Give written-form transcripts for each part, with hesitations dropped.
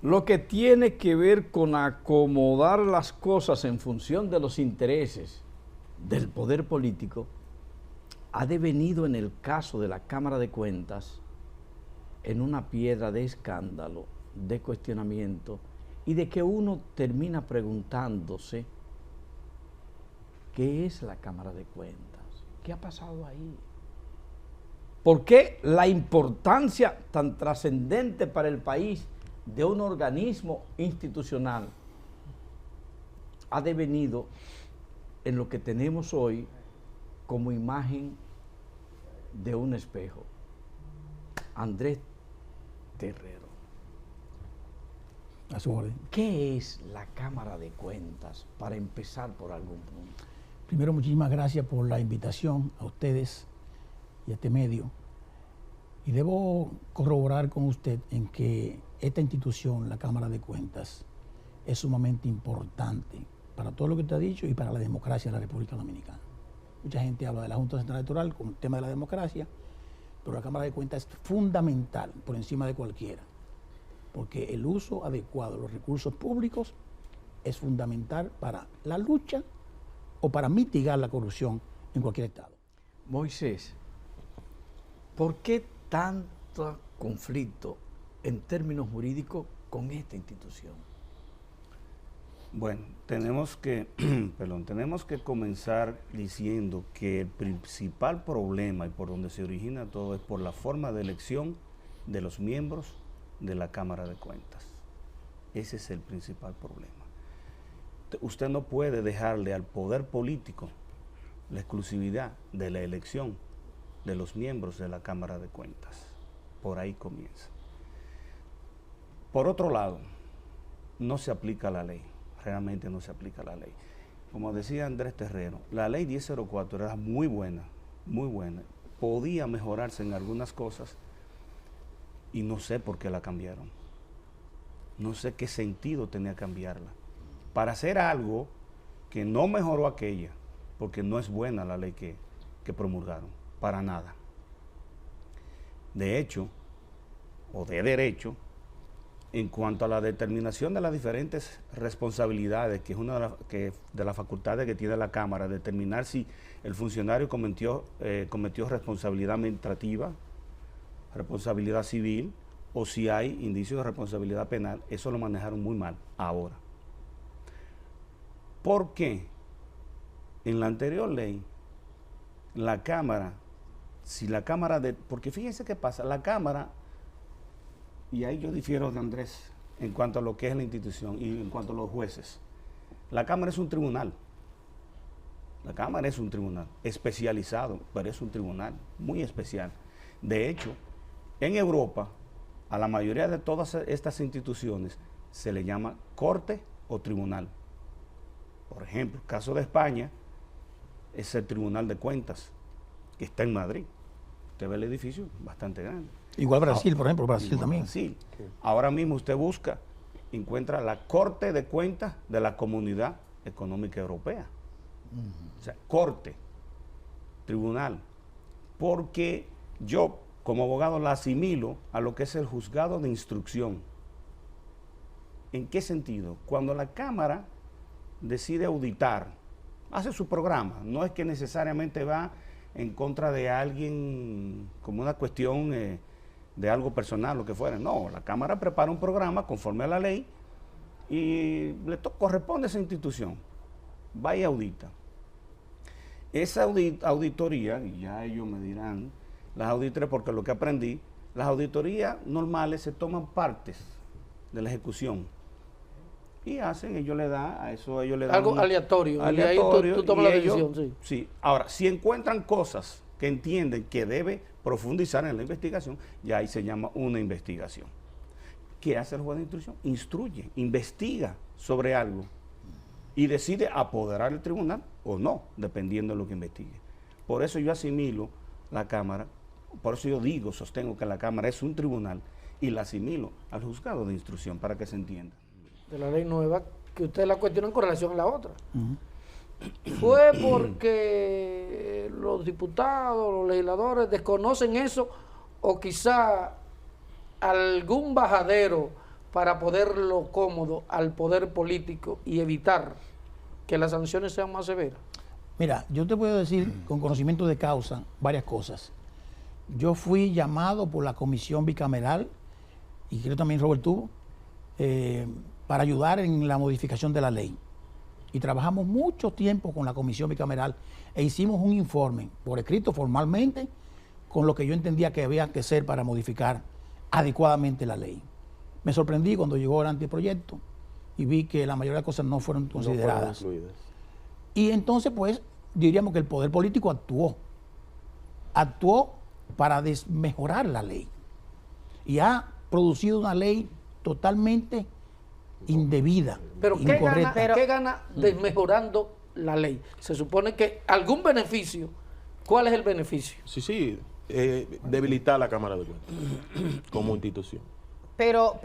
lo que tiene que ver con acomodar las cosas en función de los intereses del poder político, ha devenido en el caso de la Cámara de Cuentas en una piedra de escándalo, de cuestionamiento y de que uno termina preguntándose ¿qué es la Cámara de Cuentas? ¿Qué ha pasado ahí? ¿Por qué la importancia tan trascendente para el país de un organismo institucional ha devenido en lo que tenemos hoy como imagen de un espejo? Andrés Terrero. A su orden. ¿Qué es la Cámara de Cuentas, para empezar por algún punto? Primero, muchísimas gracias por la invitación a ustedes y a este medio. Y debo corroborar con usted en que esta institución, la Cámara de Cuentas, es sumamente importante para todo lo que usted ha dicho y para la democracia de la República Dominicana. Mucha gente habla de la Junta Central Electoral como el tema de la democracia, pero la Cámara de Cuentas es fundamental por encima de cualquiera, porque el uso adecuado de los recursos públicos es fundamental para la lucha o para mitigar la corrupción en cualquier estado. Moisés, ¿por qué tanto conflicto en términos jurídicos con esta institución? Bueno, tenemos que comenzar diciendo que el principal problema y por donde se origina todo es por la forma de elección de los miembros de la Cámara de Cuentas. Ese es el principal problema. Usted no puede dejarle al poder político la exclusividad de la elección de los miembros de la Cámara de Cuentas. Por ahí comienza. Por otro lado, no se aplica la ley. Realmente no se aplica la ley. Como decía Andrés Terrero, la ley 1004 era muy buena, podía mejorarse en algunas cosas y no sé por qué la cambiaron. No sé qué sentido tenía cambiarla. Para hacer algo que no mejoró aquella, porque no es buena la ley que promulgaron, para nada. De hecho, o de derecho, en cuanto a la determinación de las diferentes responsabilidades, que es una de las facultades que tiene la Cámara, determinar si el funcionario cometió responsabilidad administrativa, responsabilidad civil, o si hay indicios de responsabilidad penal, eso lo manejaron muy mal ahora. ¿Por qué? En la anterior ley, la Cámara, porque fíjense qué pasa, la Cámara, y ahí yo difiero de Andrés en cuanto a lo que es la institución y en cuanto a los jueces. La Cámara es un tribunal. La Cámara es un tribunal especializado, pero es un tribunal muy especial. De hecho, en Europa, a la mayoría de todas estas instituciones se le llama corte o tribunal. Por ejemplo, el caso de España es el Tribunal de Cuentas, que está en Madrid. Usted ve el edificio bastante grande. Igual Brasil, por ejemplo, Brasil también. Brasil. Sí. Ahora mismo usted busca, encuentra la Corte de Cuentas de la Comunidad Económica Europea. O sea, corte, tribunal. Porque yo, como abogado, la asimilo a lo que es el juzgado de instrucción. ¿En qué sentido? Cuando la Cámara decide auditar, hace su programa, no es que necesariamente va en contra de alguien como una cuestión de algo personal, lo que fuera. No, la Cámara prepara un programa conforme a la ley y le corresponde a esa institución. Va y audita. Esa auditoría, y ya ellos me dirán, las auditorías, porque lo que aprendí, las auditorías normales se toman partes de la ejecución y hacen, ellos le dan, a eso ellos le dan algo aleatorio, y ahí tú tomas la decisión, sí. Sí. Ahora, si encuentran cosas que entienden que debe profundizar en la investigación, ya ahí se llama una investigación. ¿Qué hace el juez de instrucción? Instruye, investiga sobre algo y decide apoderar el tribunal o no, dependiendo de lo que investigue. Por eso yo asimilo la Cámara, por eso yo digo, sostengo que la Cámara es un tribunal y la asimilo al juzgado de instrucción, para que se entienda. De la ley nueva, que ustedes la cuestionan con relación a la otra. ¿Fue porque los diputados, los legisladores desconocen eso, o quizá algún bajadero para poderlo cómodo al poder político y evitar que las sanciones sean más severas? Mira, yo te puedo decir con conocimiento de causa varias cosas. Yo fui llamado por la comisión bicameral, y creo también Robert tuvo, para ayudar en la modificación de la ley. Y trabajamos mucho tiempo con la comisión bicameral e hicimos un informe por escrito formalmente con lo que yo entendía que había que hacer para modificar adecuadamente la ley. Me sorprendí cuando llegó el anteproyecto y vi que la mayoría de cosas no fueron consideradas. Y entonces, pues, diríamos que el poder político actuó para desmejorar la ley y ha producido una ley totalmente indebida, Pero incorrecta. ¿qué gana desmejorando la ley? Se supone que algún beneficio. ¿Cuál es el beneficio? Sí, debilitar la Cámara de Cuentas como institución. Pero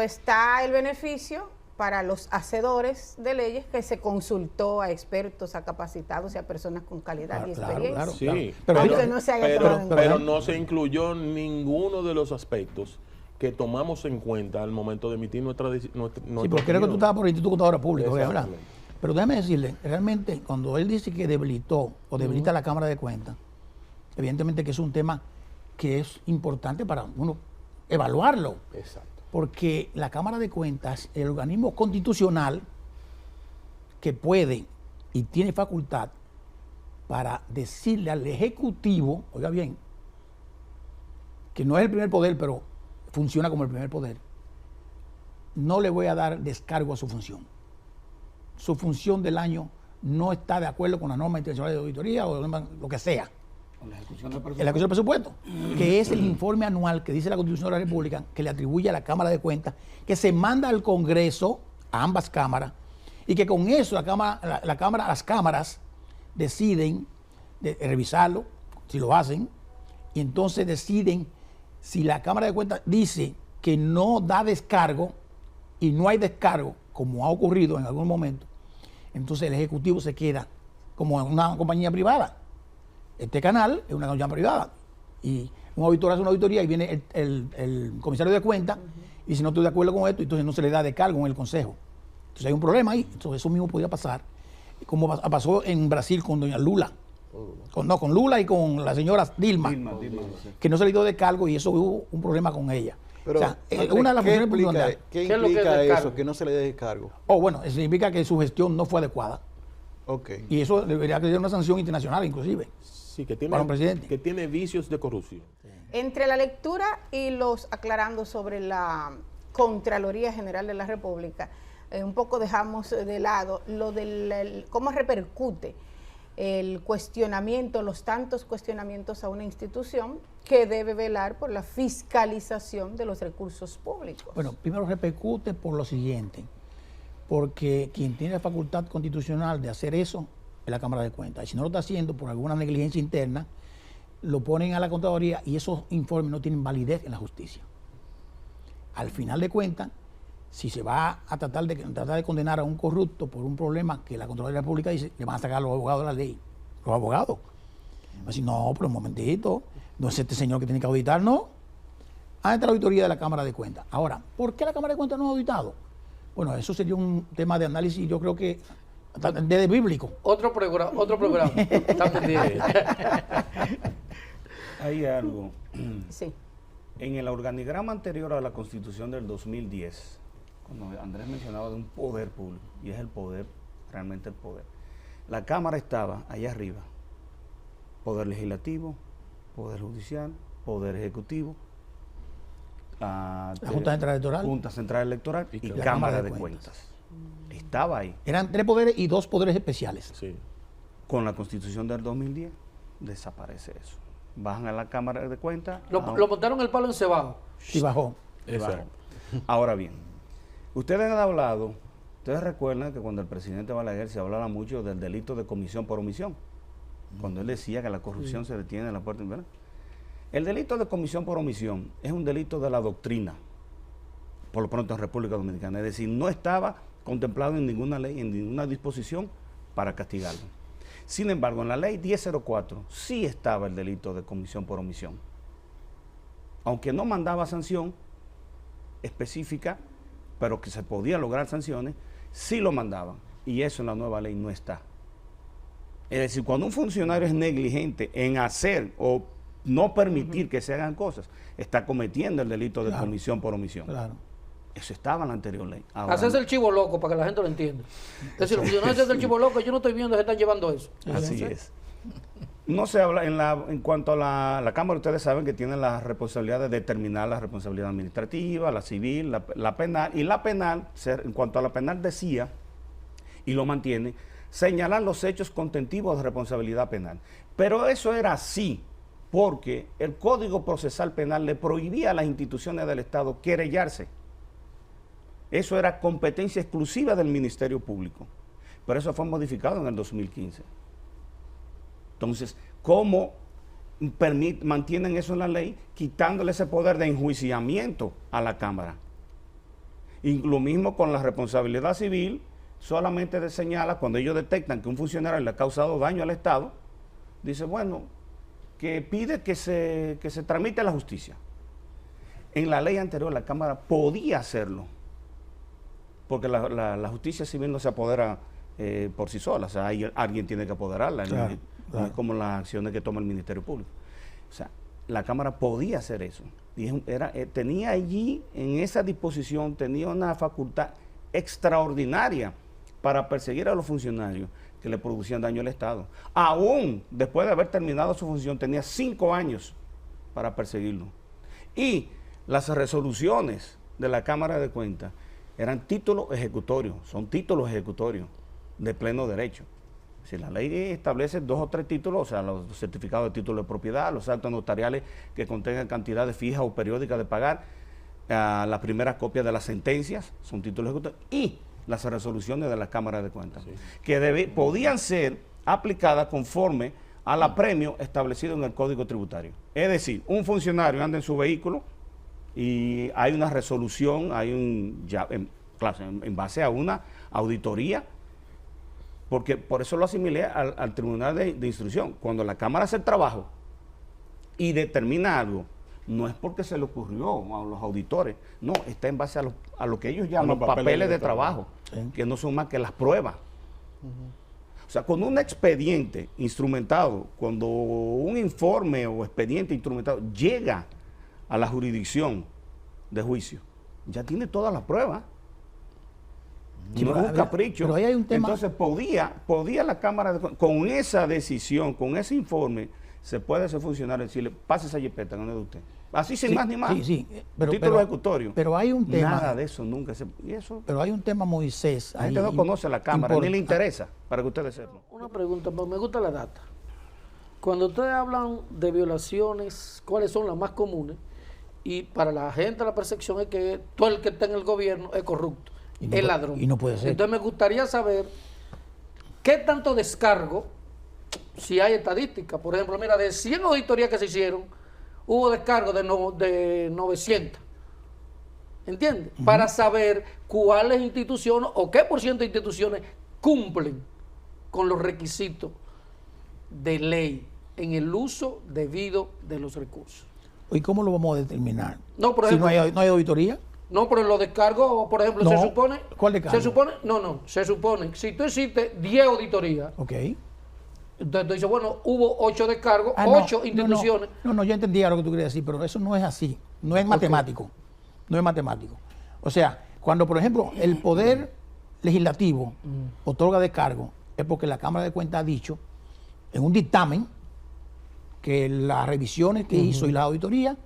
está el beneficio para los hacedores de leyes, que se consultó a expertos, a capacitados y a personas con calidad y experiencia. Sí, Aunque no se haya tomado en cuenta. pero no se incluyó ninguno de los aspectos que tomamos en cuenta al momento de emitir nuestra Sí, porque creo que tú estabas por el Instituto Contador Público, ¿verdad? Exactamente. Pero déjame decirle, realmente cuando él dice que debilitó o debilita la Cámara de Cuentas, evidentemente que es un tema que es importante para uno evaluarlo. Exacto. Porque la Cámara de Cuentas, el organismo constitucional que puede y tiene facultad para decirle al Ejecutivo, oiga bien, que no es el primer poder, pero funciona como el primer poder, no le voy a dar descargo a su función. Su función del año no está de acuerdo con la norma internacional de auditoría o lo que sea. La ejecución del La ejecución del presupuesto, que es el informe anual que dice la Constitución de la República, que le atribuye a la Cámara de Cuentas, que se manda al Congreso, a ambas cámaras, y que con eso las cámaras deciden revisarlo, si lo hacen, y entonces deciden si la Cámara de Cuentas dice que no da descargo y no hay descargo, como ha ocurrido en algún momento, entonces el Ejecutivo se queda como una compañía privada. Este canal es una compañía privada y un auditor hace una auditoría y viene el comisario de cuentas y si no estoy de acuerdo con esto, entonces no se le da descargo en el Consejo. Entonces hay un problema ahí. Entonces eso mismo podría pasar, como pasó en Brasil con doña Lula. Con Lula y con la señora Dilma, que no se le dio descargo y eso hubo un problema con ella. Pero, o sea, Andrés, una de las funciones ¿qué fundamentales. implica eso, que no se le dé descargo? Bueno, eso significa que su gestión no fue adecuada. Okay. Y eso debería tener una sanción internacional, inclusive. Sí, que para un presidente. Que tiene vicios de corrupción. Entre la lectura y los aclarando sobre la Contraloría General de la República, un poco dejamos de lado lo del cómo repercute el cuestionamiento, los tantos cuestionamientos a una institución que debe velar por la fiscalización de los recursos públicos. Bueno, primero repercute por lo siguiente, porque quien tiene la facultad constitucional de hacer eso es la Cámara de Cuentas. Y si no lo está haciendo por alguna negligencia interna, lo ponen a la Contraloría y esos informes no tienen validez en la justicia. Al final de cuentas, si se va a tratar de condenar a un corrupto por un problema que la Contraloría de la República dice, le van a sacar a los abogados de la ley. Los abogados. Va a decir, no, pero un momentito, no es este señor que tiene que auditar, no. Ahí está la auditoría de la Cámara de Cuentas. Ahora, ¿por qué la Cámara de Cuentas no ha auditado? Bueno, eso sería un tema de análisis, yo creo que desde bíblico. Otro programa. Está pendiente. Hay algo. Sí. En el organigrama anterior a la Constitución del 2010, cuando Andrés mencionaba de un poder público, y es el poder, realmente el poder, la Cámara estaba allá arriba, poder legislativo, poder judicial, poder ejecutivo, la Junta Central Electoral, Junta Central Electoral y Cámara de Cuentas. Estaba ahí. Eran 3 poderes y 2 poderes especiales. Sí. Con la Constitución del 2010 desaparece eso. Bajan a la Cámara de Cuentas. Lo montaron el palo en Cebajo. Y bajó. Exacto. Ahora bien, ustedes recuerdan que cuando el presidente Balaguer se hablaba mucho del delito de comisión por omisión, cuando él decía que la corrupción se detiene en la puerta, ¿verdad? El delito de comisión por omisión es un delito de la doctrina, por lo pronto en República Dominicana, es decir, no estaba contemplado en ninguna ley, en ninguna disposición para castigarlo. Sin embargo, en la ley 1004 sí estaba el delito de comisión por omisión, aunque no mandaba sanción específica pero que se podía lograr sanciones, sí lo mandaban. Y eso en la nueva ley no está. Es decir, cuando un funcionario es negligente en hacer o no permitir que se hagan cosas, está cometiendo el delito de comisión por omisión. Claro. Eso estaba en la anterior ley. Ahora Hacerse no. el chivo loco para que la gente lo entienda. Es decir, los funcionarios hacen el chivo loco, yo no estoy viendo que están llevando eso. Así es. No se habla, en cuanto a la Cámara, ustedes saben que tienen la responsabilidad de determinar la responsabilidad administrativa, la civil, la penal. Y la penal, en cuanto a la penal decía, y lo mantiene, señalar los hechos contentivos de responsabilidad penal. Pero eso era así, porque el Código Procesal Penal le prohibía a las instituciones del Estado querellarse. Eso era competencia exclusiva del Ministerio Público. Pero eso fue modificado en el 2015. Entonces, ¿cómo mantienen eso en la ley, quitándole ese poder de enjuiciamiento a la Cámara? Y lo mismo con la responsabilidad civil, solamente señala cuando ellos detectan que un funcionario le ha causado daño al Estado, dice, bueno, que pide que se tramite a la justicia. En la ley anterior la Cámara podía hacerlo, porque la justicia civil no se apodera por sí sola, o sea, alguien tiene que apoderarla, Claro. no es como las acciones que toma el Ministerio Público. O sea, la Cámara podía hacer eso. Y tenía allí, en esa disposición, tenía una facultad extraordinaria para perseguir a los funcionarios que le producían daño al Estado. Aún después de haber terminado su función, tenía 5 años para perseguirlo. Y las resoluciones de la Cámara de Cuentas eran títulos ejecutorios, son títulos ejecutorios de pleno derecho. Si la ley establece 2 o 3 títulos, o sea, los certificados de título de propiedad, los actos notariales que contengan cantidades fijas o periódicas de pagar, la primera copia de las sentencias, son títulos ejecutorios, y las resoluciones de la Cámara de Cuentas, que podían ser aplicadas conforme a la premio establecido en el Código Tributario. Es decir, un funcionario anda en su vehículo y hay una resolución, en base a una auditoría, porque por eso lo asimilé al Tribunal de Instrucción. Cuando la Cámara hace el trabajo y determina algo, no es porque se le ocurrió a los auditores, no, está en base a lo que ellos llaman papeles de trabajo, que no son más que las pruebas. O sea, con un expediente instrumentado, cuando un informe o expediente instrumentado llega a la jurisdicción de juicio, ya tiene todas las pruebas. Y no es un capricho. Pero ahí hay un tema. Entonces podía la Cámara, con esa decisión, con ese informe, se puede hacer funcionario y decirle, pase esa jipeta, no es de usted. Así sin más ni más. Sí, título ejecutorio. Pero hay un tema. Nada de eso nunca se. ¿Y eso? Pero hay un tema, Moisés. La gente no conoce la Cámara, ni le interesa, para que ustedes sepan. Una pregunta, me gusta la data. Cuando ustedes hablan de violaciones, ¿cuáles son las más comunes? Y para la gente la percepción es que todo el que está en el gobierno es corrupto, es ladrón. Y no puede ser. Entonces me gustaría saber qué tanto descargo, si hay estadística. Por ejemplo, mira, de 100 auditorías que se hicieron, hubo descargo de 900. ¿Entiendes? Para saber cuáles instituciones o qué por ciento de instituciones cumplen con los requisitos de ley en el uso debido de los recursos. ¿Y cómo lo vamos a determinar? No, por ejemplo, si no hay auditoría. No, pero en los descargos, por ejemplo, No. se supone... ¿Cuál descargo? Se supone, si tú hiciste 10 auditorías, Ok. entonces tú dices, bueno, hubo 8 descargos, Ah, no, 8 instituciones. No, yo entendía lo que tú querías decir, pero eso no es así. No es matemático. No es matemático. O sea, cuando, por ejemplo, el Poder Legislativo otorga descargo, es porque la Cámara de Cuentas ha dicho, en un dictamen, que las revisiones que hizo y la auditoría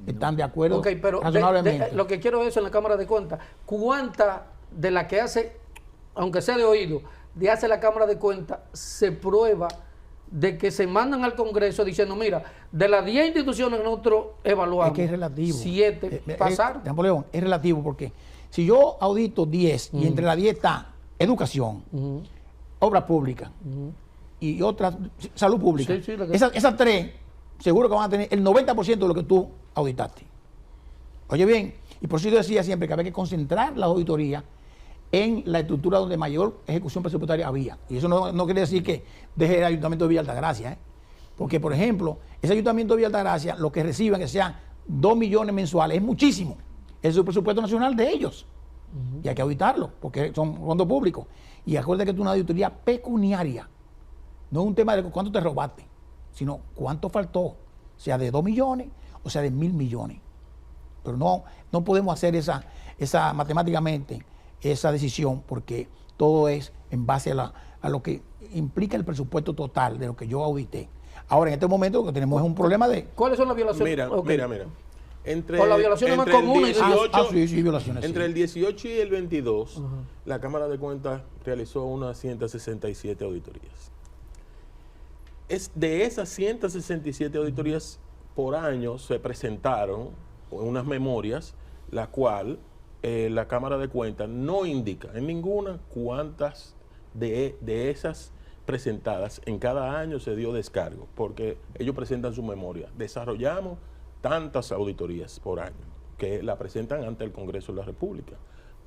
están de acuerdo Ok, pero razonablemente. lo que quiero es en la Cámara de Cuentas, ¿cuánta de la que hace, aunque sea de oído, de hace la Cámara de Cuentas, se prueba de que se mandan al Congreso diciendo, mira, de las 10 instituciones que nosotros evaluamos, Es que es relativo. 7 pasaron? Napoleón, es relativo porque si yo audito 10 y entre las 10 está educación, obra pública y otras, salud pública, Sí, lo que- esas 3 seguro que van a tener el 90% de lo que tú auditaste. Oye bien, y por eso yo decía siempre que había que concentrar la auditoría en la estructura donde mayor ejecución presupuestaria había. Y eso no quiere decir que deje el Ayuntamiento de Villa Altagracia, porque, por ejemplo, ese Ayuntamiento de Villa Altagracia, lo que reciben, que sean 2 millones mensuales, es muchísimo. Es el presupuesto nacional de ellos. Y hay que auditarlo, porque son fondos públicos. Y acuérdate que es una auditoría pecuniaria. No es un tema de cuánto te robaste, sino cuánto faltó, sea de 2 millones o sea de 1.000 millones. Pero no podemos hacer esa matemáticamente, esa decisión, porque todo es en base a lo que implica el presupuesto total de lo que yo audité. Ahora, en este momento lo que tenemos es un problema de... ¿Cuáles son las violaciones? Mira. Por la violación más común. Sí, violaciones. Entre el 18 y el 22, la Cámara de Cuentas realizó unas 167 auditorías. De esas 167 auditorías por año se presentaron unas memorias, la cual la Cámara de Cuentas no indica en ninguna cuántas de esas presentadas en cada año se dio descargo, porque ellos presentan su memoria. Desarrollamos tantas auditorías por año que la presentan ante el Congreso de la República.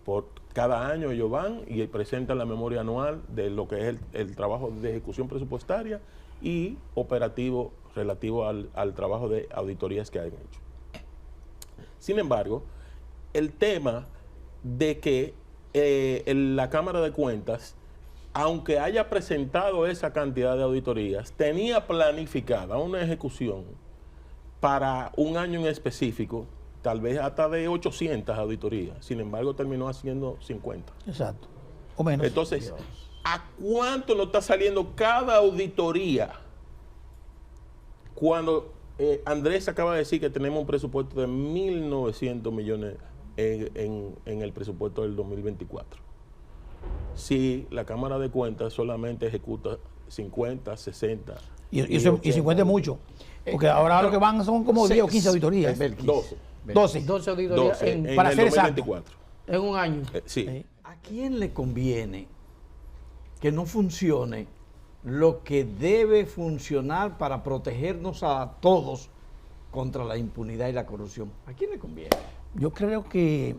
Por cada año ellos van y presentan la memoria anual de lo que es el trabajo de ejecución presupuestaria y operativo relativo al trabajo de auditorías que han hecho. Sin embargo, el tema de que la Cámara de Cuentas, aunque haya presentado esa cantidad de auditorías, tenía planificada una ejecución para un año en específico, tal vez hasta de 800 auditorías. Sin embargo, terminó haciendo 50. Exacto. O menos. Entonces, ¿a cuánto nos está saliendo cada auditoría? Cuando Andrés acaba de decir que tenemos un presupuesto de 1.900 millones en el presupuesto del 2024. Si la Cámara de Cuentas solamente ejecuta 50, 60. Y 50 es mucho. Porque ahora lo que van son como 10 o 15 auditorías. 12 auditorías para el ser 2024. en un año. Sí. ¿A quién le conviene que no funcione lo que debe funcionar para protegernos a todos contra la impunidad y la corrupción? ¿A quién le conviene? Yo creo que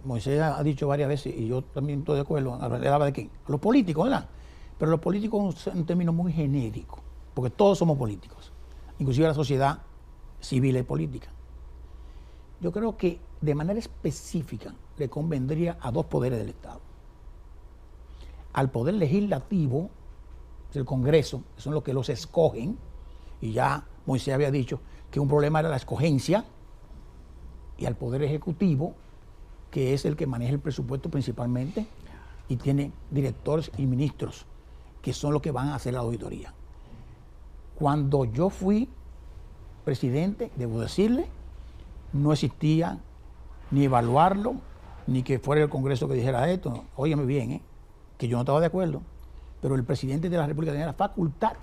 Moisés ha dicho varias veces, y yo también estoy de acuerdo, hablaba de quién, los políticos, ¿verdad? Pero los políticos son un término muy genérico, porque todos somos políticos, inclusive la sociedad civil y política. Yo creo que de manera específica le convendría a dos poderes del Estado. Al poder legislativo, el Congreso, que son los que los escogen, y ya Moisés había dicho que un problema era la escogencia, y al poder ejecutivo, que es el que maneja el presupuesto principalmente, y tiene directores y ministros, que son los que van a hacer la auditoría. Cuando yo fui presidente, debo decirle, no existía ni evaluarlo, ni que fuera el Congreso que dijera esto. Óyeme bien, que yo no estaba de acuerdo, pero el presidente de la República tenía la facultad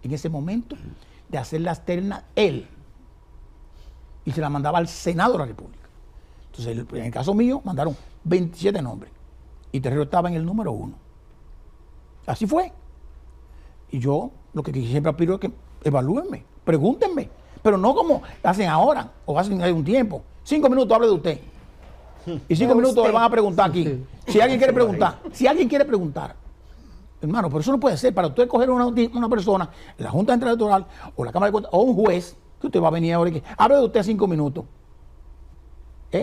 en ese momento de hacer las ternas él, y se la mandaba al Senado de la República. Entonces, en el caso mío, mandaron 27 nombres, y Terrero estaba en el número 1. Así fue. Y yo lo que siempre aspiro es que evalúenme, pregúntenme, pero no como hacen ahora o hacen hace un tiempo. 5 minutos hable de usted. Y 5 minutos le van a preguntar aquí. Si alguien quiere preguntar, hermano, pero eso no puede ser. Para usted coger una persona, la Junta Central Electoral o la Cámara de Cuentas o un juez, que usted va a venir ahora y que hable de usted 5 minutos.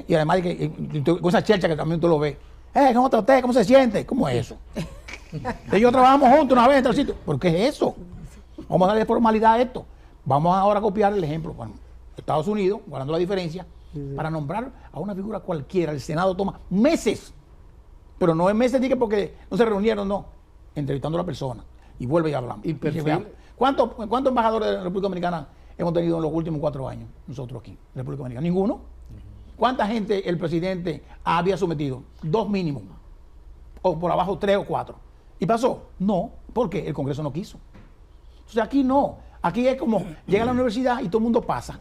Y además con esa chercha que también tú lo ves. ¿Cómo está usted? ¿Cómo se siente? ¿Cómo es eso? Ellos trabajamos juntos una vez en el sitio. ¿Por qué es eso? Vamos a darle formalidad a esto. Vamos ahora a copiar el ejemplo. Bueno, Estados Unidos, guardando la diferencia, para nombrar a una figura cualquiera, el Senado toma meses. Pero no es meses porque no se reunieron, no. Entrevistando a la persona. Y vuelve y hablamos. ¿Cuántos embajadores de la República Dominicana hemos tenido en los últimos 4 años? Nosotros aquí, en la República Dominicana. Ninguno. ¿Cuánta gente el presidente había sometido? 2 mínimo. O por abajo 3 o 4. ¿Y pasó? No, porque el Congreso no quiso. Entonces aquí no. Aquí es como llega a la universidad y todo el mundo pasa.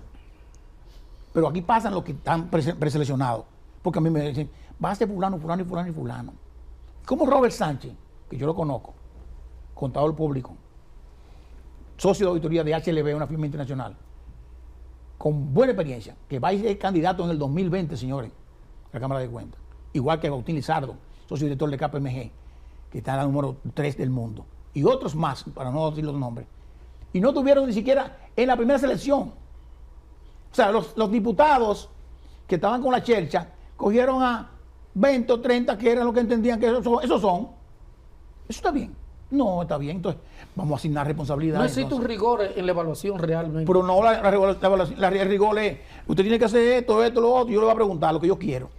Pero aquí pasan los que están preseleccionados. Porque a mí me dicen, va a ser fulano, fulano y fulano y fulano. Como Robert Sánchez, que yo lo conozco, contador público, socio de auditoría de HLB, una firma internacional, con buena experiencia, que va a ser candidato en el 2020, señores, a la Cámara de Cuentas. Igual que Agustín Lizardo, socio director de KPMG, que está en la número 3 del mundo. Y otros más, para no decir los nombres. Y no tuvieron ni siquiera en la primera selección. O sea, los diputados que estaban con la chercha cogieron a 20 o 30 que eran los que entendían que esos son. Eso está bien. No, está bien. Entonces, vamos a asignar responsabilidades. No existe un rigor en la evaluación realmente. Pero no, el rigor es, usted tiene que hacer esto, lo otro, yo le voy a preguntar lo que yo quiero.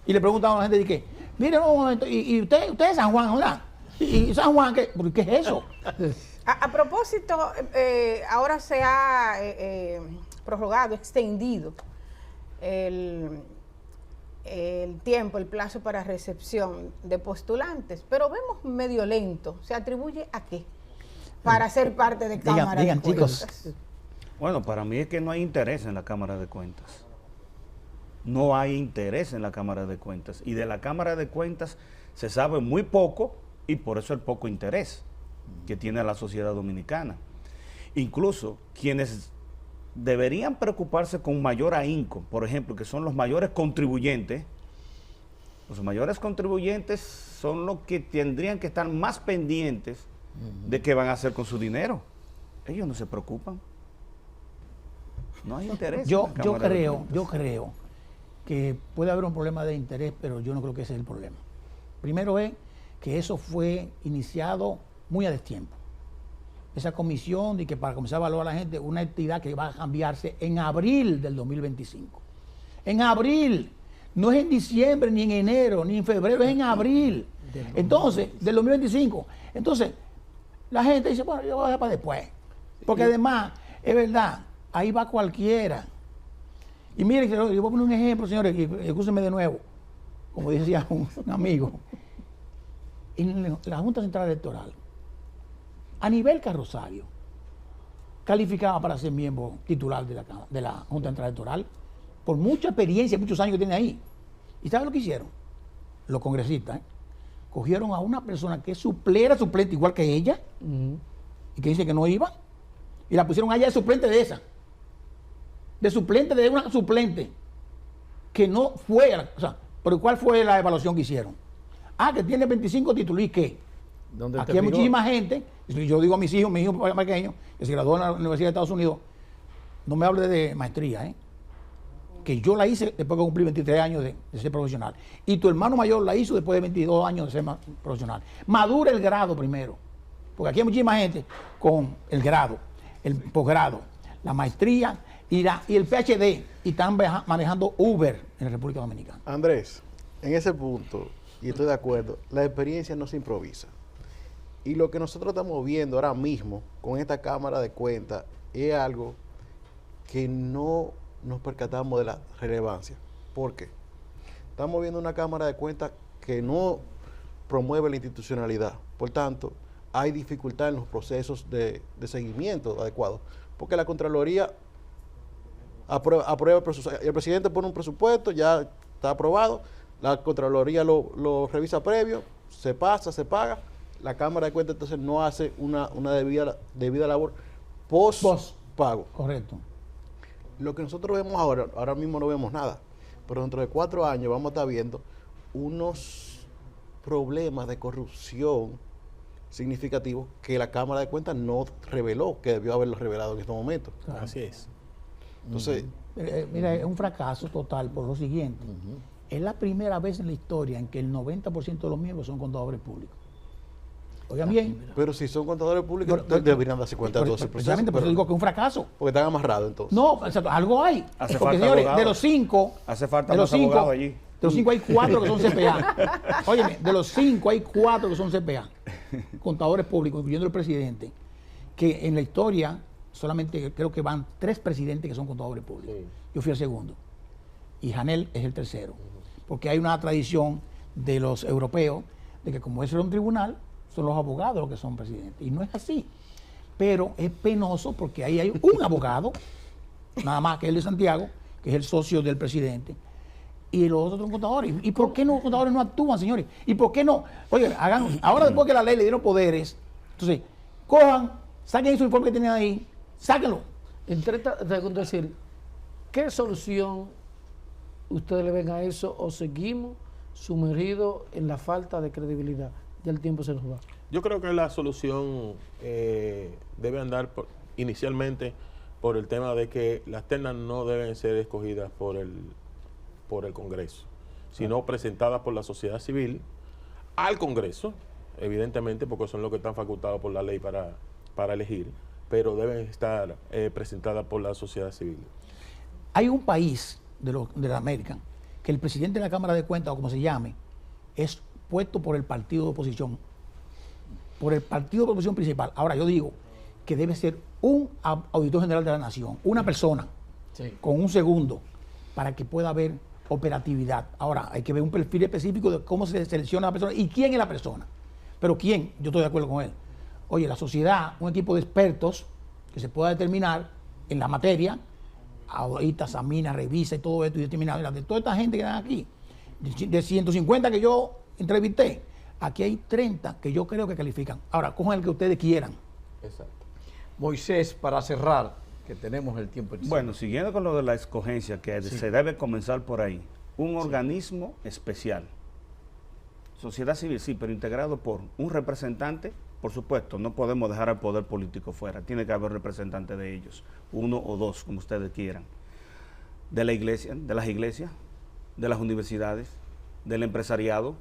Y le preguntan a la gente, de que, mire, un momento, y usted es San Juan, ¿verdad? ¿Y San Juan qué? ¿Qué es eso? A propósito, ahora se ha prorrogado, extendido el tiempo, el plazo para recepción de postulantes, pero vemos medio lento. ¿Se atribuye a qué? Para ser parte de Cámara digan, de Cuentas. chicos. Bueno, para mí es que no hay interés en la Cámara de Cuentas. No hay interés en la Cámara de Cuentas. Y de la Cámara de Cuentas se sabe muy poco y por eso el poco interés que tiene la sociedad dominicana. Incluso quienes deberían preocuparse con mayor ahínco, por ejemplo, que son los mayores contribuyentes son los que tendrían que estar más pendientes de qué van a hacer con su dinero. Ellos no se preocupan. No hay interés. Yo creo que puede haber un problema de interés, pero yo no creo que ese es el problema. Primero es que eso fue iniciado muy a destiempo. Esa comisión de que para comenzar a evaluar a la gente, una entidad que va a cambiarse en abril del 2025. En abril, no es en diciembre, ni en enero, ni en febrero, es en abril. Entonces, del 2025. Entonces, la gente dice, bueno, yo voy a dejar para después. Porque además, es verdad, ahí va cualquiera. Y miren, yo voy a poner un ejemplo, señores, y escúsenme de nuevo, como decía un amigo. En la Junta Central Electoral, a nivel Carrosario, calificaba para ser miembro titular de la Junta Central Electoral, por mucha experiencia, muchos años que tiene ahí. ¿Y saben lo que hicieron? Los congresistas, cogieron a una persona que era suplente igual que ella, y que dice que no iba, y la pusieron allá de suplente de esa. De suplente de una suplente, que no fue, o sea, pero ¿cuál fue la evaluación que hicieron? Que tiene 25 títulos, ¿y qué? Aquí hay muchísima gente, yo digo a mis hijos pequeños, que se graduó en la Universidad de Estados Unidos, no me hable de maestría, que yo la hice después que cumplí 23 años de ser profesional. Y tu hermano mayor la hizo después de 22 años de ser profesional. Madura el grado primero, porque aquí hay muchísima gente con el grado, el posgrado, la maestría y el PhD, y están manejando Uber en la República Dominicana. Andrés, en ese punto, y estoy de acuerdo, la experiencia no se improvisa. Y lo que nosotros estamos viendo ahora mismo con esta Cámara de Cuentas es algo que no nos percatamos de la relevancia. ¿Por qué? Estamos viendo una Cámara de Cuentas que no promueve la institucionalidad. Por tanto, hay dificultad en los procesos de seguimiento adecuados. Porque la Contraloría aprueba el presupuesto. El presidente pone un presupuesto, ya está aprobado. La Contraloría lo revisa previo, se pasa, se paga. La Cámara de Cuentas entonces no hace una debida labor post pago. Correcto. Lo que nosotros vemos ahora mismo no vemos nada, pero dentro de 4 años vamos a estar viendo unos problemas de corrupción significativos que la Cámara de Cuentas no reveló, que debió haberlo revelado en estos momentos. Claro. Así es. Entonces, Mira, es un fracaso total por lo siguiente. Es la primera vez en la historia en que el 90% de los miembros son contadores públicos. Oigan bien. pero si son contadores públicos, deberían darse cuenta de todo ese proceso. Precisamente por eso digo que es un fracaso. Porque están amarrados entonces. No, o sea, algo hay. Hace Porque, falta señores, abogados. de los 5... Hace falta de los más abogados 5 allí. De los 5 hay 4 que son CPA. Óyeme, de los 5 hay 4 que son CPA. Contadores públicos, incluyendo el presidente. Que en la historia solamente creo que van 3 presidentes que son contadores públicos. Sí. Yo fui el segundo. Y Janel es el tercero. Porque hay una tradición de los europeos de que como eso era un tribunal, son los abogados los que son presidentes. Y no es así. Pero es penoso porque ahí hay un abogado, nada más que el de Santiago, que es el socio del presidente, y los otros son contadores. ¿Y por qué los contadores no actúan, señores? ¿Y por qué no? Oye, ahora después que la ley le dieron poderes, entonces, cojan, saquen su informe que tienen ahí, sáquenlo. En 30 segundos, decir, ¿qué solución ustedes le ven a eso o seguimos sumergidos en la falta de credibilidad? Ya el tiempo se nos va. Yo creo que la solución debe andar inicialmente por el tema de que las ternas no deben ser escogidas por el Congreso, sino presentadas por la sociedad civil al Congreso, evidentemente, porque son los que están facultados por la ley para elegir, pero deben estar presentadas por la sociedad civil. Hay un país de la América que el presidente de la Cámara de Cuentas, o como se llame, es puesto por el partido de oposición, por el partido de oposición principal. Ahora, yo digo que debe ser un auditor general de la nación, una persona, con un segundo, para que pueda haber operatividad. Ahora, hay que ver un perfil específico de cómo se selecciona la persona y quién es la persona. Pero quién, yo estoy de acuerdo con él. Oye, la sociedad, un equipo de expertos que se pueda determinar en la materia, audita, examina, revisa y todo esto y determina, mira, de toda esta gente que están aquí, de 150 que yo entrevisté, aquí hay 30 que yo creo que califican. Ahora, cojan el que ustedes quieran. Exacto. Moisés, para cerrar, que tenemos el tiempo encima. Bueno, siguiendo con lo de la escogencia, que se debe comenzar por ahí. Un organismo especial. Sociedad civil, sí, pero integrado por un representante. Por supuesto, no podemos dejar al poder político fuera. Tiene que haber representantes de ellos. Uno o dos, como ustedes quieran. De la iglesia, de las iglesias, de las universidades, del empresariado,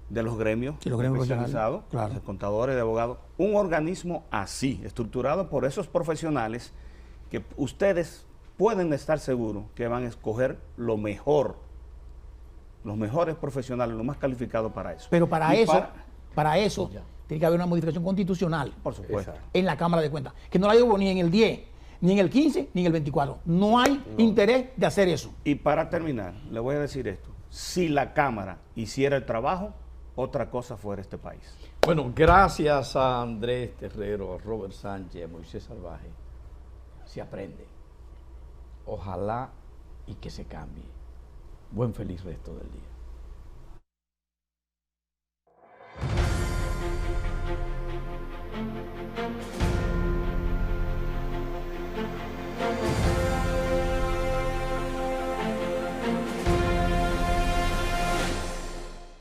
de los gremios, Sí, los gremios especializados, claro. de contadores, de abogados. Un organismo así, estructurado por esos profesionales que ustedes pueden estar seguros que van a escoger lo mejor, los mejores profesionales, los más calificados para eso. Pero para Y eso tiene que haber una modificación constitucional por supuesto. en la Cámara de Cuentas, que no la hubo ni en el 10, ni en el 15, ni en el 24. No hay interés de hacer eso. Y para terminar, le voy a decir esto. Si la Cámara hiciera el trabajo, otra cosa fuera este país. Bueno, gracias a Andrés Terrero, a Robert Sánchez, a Moisés Salvaje, se aprende. Ojalá y que se cambie. Buen feliz resto del día.